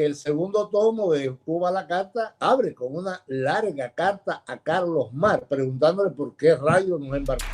que el segundo tomo de Cuba la Carta abre con una larga carta a Carlos Mar, preguntándole por qué rayos nos embarcó.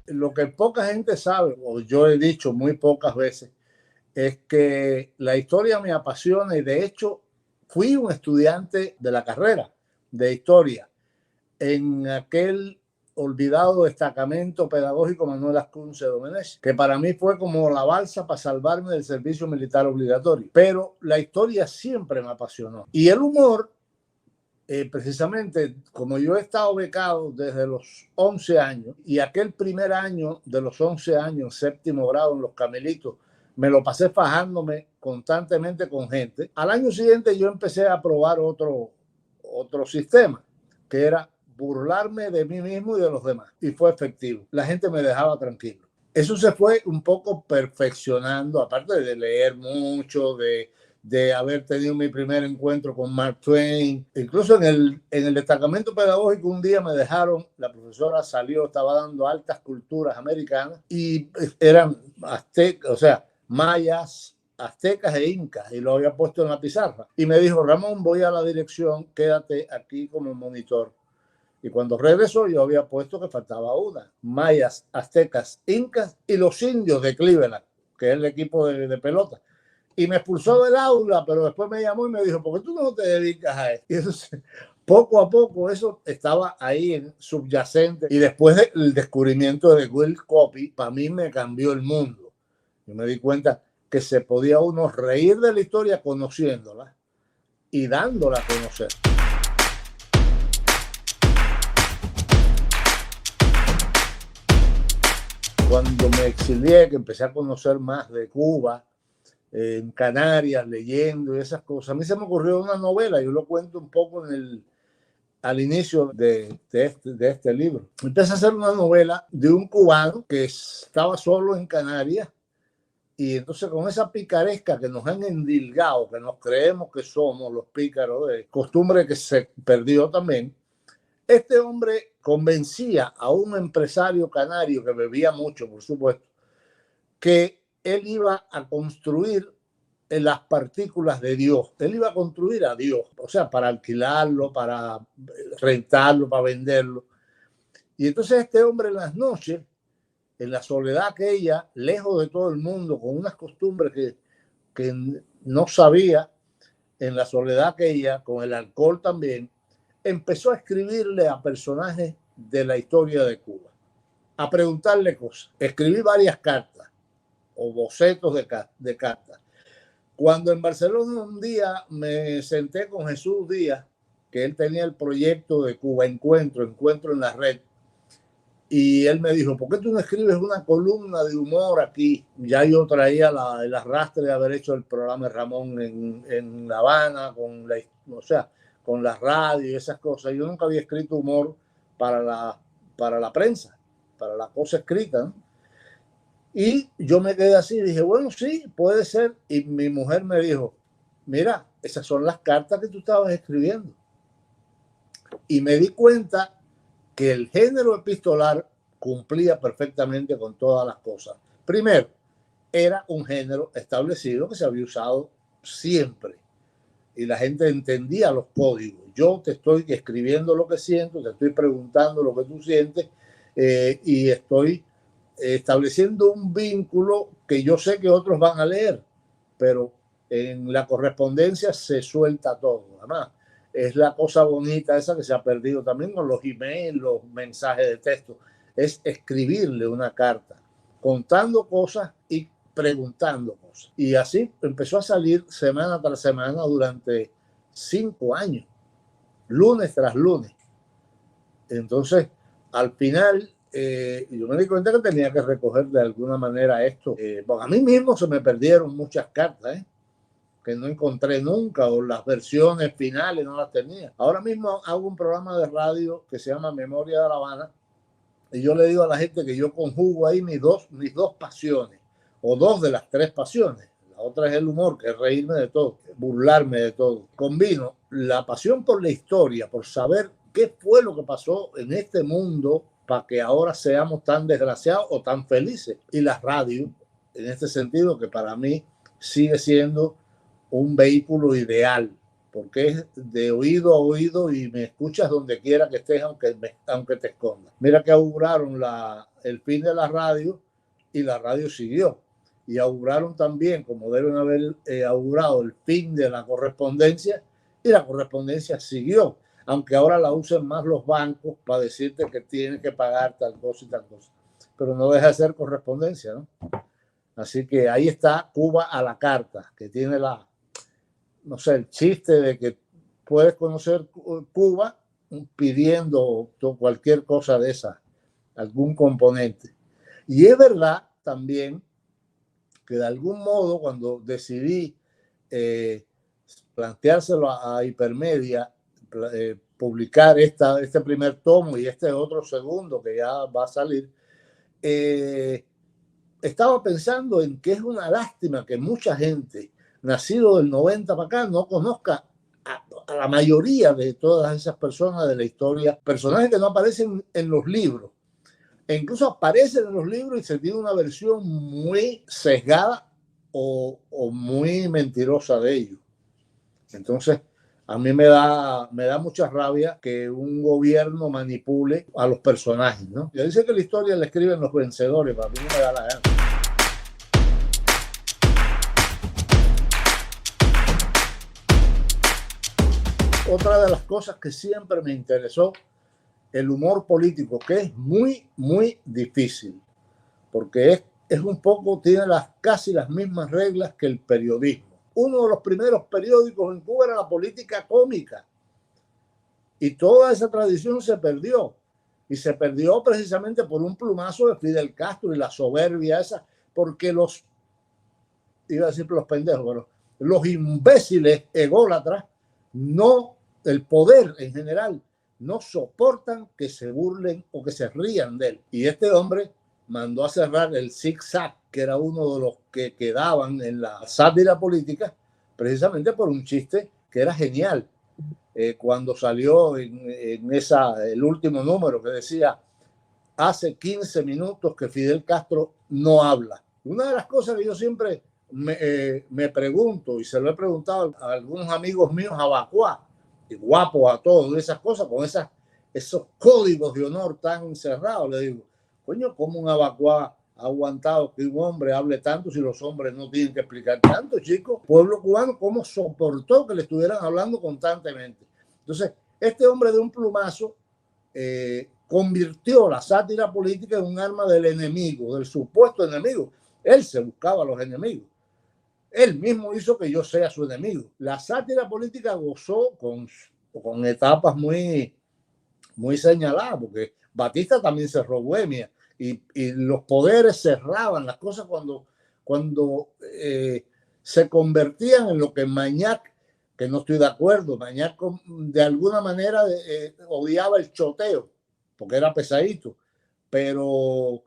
Lo que poca gente sabe, o yo he dicho muy pocas veces, es que la historia me apasiona y de hecho fui un estudiante de la carrera de historia en aquel olvidado destacamento pedagógico Manuel Ascunce Domenech, que para mí fue como la balsa para salvarme del servicio militar obligatorio. Pero la historia siempre me apasionó. Y el humor, precisamente como yo he estado becado desde los 11 años y aquel primer año de los 11 años, séptimo grado en Los Camelitos, me lo pasé fajándome constantemente con gente. Al año siguiente yo empecé a probar otro sistema, que era burlarme de mí mismo y de los demás. Y fue efectivo. La gente me dejaba tranquilo. Eso se fue un poco perfeccionando, aparte de leer mucho, de haber tenido mi primer encuentro con Mark Twain. Incluso en el destacamento pedagógico un día me dejaron, la profesora salió, estaba dando altas culturas americanas y eran aztecas, o sea, mayas, aztecas e incas, y lo había puesto en la pizarra. Y me dijo, Ramón, voy a la dirección, quédate aquí como monitor. Y cuando regresó yo había puesto que faltaba una: mayas, aztecas, incas y los indios de Cleveland, que es el equipo de pelota. Y me expulsó del aula, pero después me llamó y me dijo, ¿por qué tú no te dedicas a esto? Y entonces, poco a poco eso estaba ahí en subyacente. Y después del descubrimiento de Will Copy, para mí me cambió el mundo. Yo me di cuenta que se podía uno reír de la historia conociéndola y dándola a conocer. Cuando me exilié, que empecé a conocer más de Cuba, en Canarias, leyendo y esas cosas, a mí se me ocurrió una novela, yo lo cuento un poco al inicio de este libro. Empecé a hacer una novela de un cubano que estaba solo en Canarias y entonces con esa picaresca que nos han endilgado, que nos creemos que somos los pícaros, de costumbre que se perdió también, este hombre convencía a un empresario canario que bebía mucho, por supuesto, que él iba a construir en las partículas de Dios. Él iba a construir a Dios, o sea, para alquilarlo, para rentarlo, para venderlo. Y entonces este hombre en las noches, en la soledad aquella, lejos de todo el mundo, con unas costumbres que no sabía, en la soledad aquella, con el alcohol también, empezó a escribirle a personajes de la historia de Cuba, a preguntarle cosas. Escribí varias cartas o bocetos de cartas. Cuando en Barcelona un día me senté con Jesús Díaz, que él tenía el proyecto de Cuba Encuentro en la red, y él me dijo, ¿por qué tú no escribes una columna de humor aquí? Ya yo traía el arrastre de haber hecho el programa de Ramón en La Habana, con la radio y esas cosas. Yo nunca había escrito humor para la prensa, para la cosa escrita, ¿no? Y yo me quedé así, dije, bueno, sí, puede ser. Y mi mujer me dijo, mira, esas son las cartas que tú estabas escribiendo. Y me di cuenta que el género epistolar cumplía perfectamente con todas las cosas. Primero, era un género establecido que se había usado siempre y la gente entendía los códigos. Yo te estoy escribiendo lo que siento, te estoy preguntando lo que tú sientes y estoy estableciendo un vínculo que yo sé que otros van a leer, pero en la correspondencia se suelta todo. Además, es la cosa bonita esa que se ha perdido también con los emails, los mensajes de texto. Es escribirle una carta, contando cosas y preguntando cosas. Y así empezó a salir semana tras semana durante 5 años, lunes tras lunes. Entonces, al final, yo me di cuenta que tenía que recoger de alguna manera esto. Porque a mí mismo se me perdieron muchas cartas, que no encontré nunca, o las versiones finales no las tenía. Ahora mismo hago un programa de radio que se llama Memoria de La Habana y yo le digo a la gente que yo conjugo ahí mis dos pasiones, o 2 de las 3 pasiones. La otra es el humor, que es reírme de todo, burlarme de todo. Combino la pasión por la historia, por saber qué fue lo que pasó en este mundo para que ahora seamos tan desgraciados o tan felices. Y la radio, en este sentido, que para mí sigue siendo un vehículo ideal, porque es de oído a oído y me escuchas donde quiera que estés, aunque te escondas. Mira que auguraron el fin de la radio y la radio siguió. Y auguraron también, como deben haber augurado, el fin de la correspondencia, y la correspondencia siguió, aunque ahora la usen más los bancos para decirte que tienes que pagar tal cosa y tal cosa. Pero no deja de ser correspondencia, ¿no? Así que ahí está Cuba a la carta, que tiene no sé, el chiste de que puedes conocer Cuba pidiendo cualquier cosa de esa, algún componente. Y es verdad también que de algún modo cuando decidí planteárselo a Hipermedia, publicar este primer tomo y este otro segundo que ya va a salir, estaba pensando en que es una lástima que mucha gente nacido del 90 para acá no conozca a la mayoría de todas esas personas de la historia, personajes que no aparecen en los libros, e incluso aparecen en los libros y se tiene una versión muy sesgada o muy mentirosa de ellos. Entonces, a mí me da mucha rabia que un gobierno manipule a los personajes, ¿no? Yo dice que la historia la escriben los vencedores, para mí no me da la gana. Otra de las cosas que siempre me interesó, el humor político, que es muy, muy difícil, porque es un poco, tiene casi las mismas reglas que el periodismo. Uno de los primeros periódicos en Cuba era la política cómica, y toda esa tradición se perdió, y se perdió precisamente por un plumazo de Fidel Castro y la soberbia esa, porque iba a decir los pendejos, pero los imbéciles ególatras, el poder en general, no soportan que se burlen o que se rían de él. Y este hombre mandó a cerrar el Zig Zag, que era uno de los que quedaban en la sátira política, precisamente por un chiste que era genial. Cuando salió en el último número que decía, hace 15 minutos que Fidel Castro no habla. Una de las cosas que yo siempre me pregunto, y se lo he preguntado a algunos amigos míos abacuá, y guapos a todos, esas cosas, con esos códigos de honor tan cerrados, le digo, coño, ¿cómo un abacuá ha aguantado que un hombre hable tanto si los hombres no tienen que explicar tanto, chicos? Pueblo cubano, ¿cómo soportó que le estuvieran hablando constantemente? Entonces, este hombre de un plumazo convirtió la sátira política en un arma del enemigo, del supuesto enemigo. Él se buscaba a los enemigos. Él mismo hizo que yo sea su enemigo. La sátira política gozó con etapas muy, muy señaladas, porque Batista también cerró Bohemia y los poderes cerraban las cosas cuando se convertían en lo que Mañac, que no estoy de acuerdo, Mañac de alguna manera odiaba el choteo, porque era pesadito, pero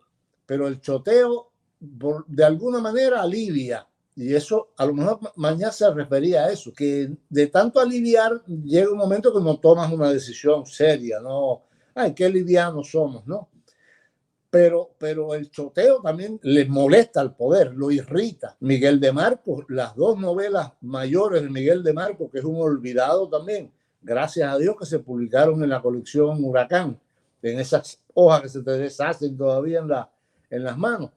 el choteo de alguna manera alivia. Y eso, a lo mejor mañana se refería a eso, que de tanto aliviar llega un momento que no tomas una decisión seria, ¿no? Ay, qué livianos somos, ¿no? Pero el choteo también le molesta al poder, lo irrita. Miguel de Marcos, las dos novelas mayores de Miguel de Marcos, que es un olvidado también, gracias a Dios que se publicaron en la colección Huracán, en esas hojas que se te deshacen todavía en las manos.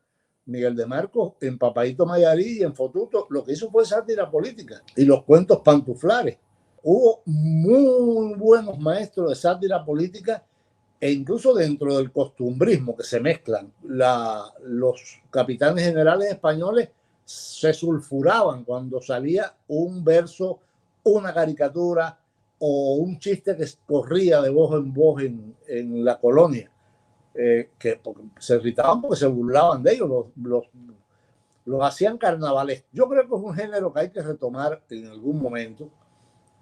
Miguel de Marcos, en Papaíto Mayarí y en Fotuto, lo que hizo fue sátira política y los cuentos pantuflares. Hubo muy buenos maestros de sátira política e incluso dentro del costumbrismo que se mezclan. Los capitanes generales españoles se sulfuraban cuando salía un verso, una caricatura o un chiste que corría de voz en voz en la colonia. Que se irritaban porque se burlaban de ellos, los hacían carnavales. Yo creo que es un género que hay que retomar en algún momento.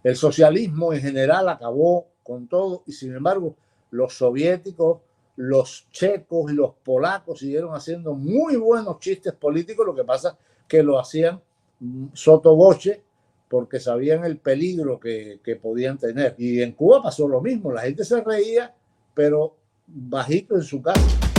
El socialismo en general acabó con todo y sin embargo los soviéticos, los checos y los polacos siguieron haciendo muy buenos chistes políticos. Lo que pasa es que lo hacían sotoboche porque sabían el peligro que podían tener. Y en Cuba pasó lo mismo, la gente se reía, pero bajito en su casa.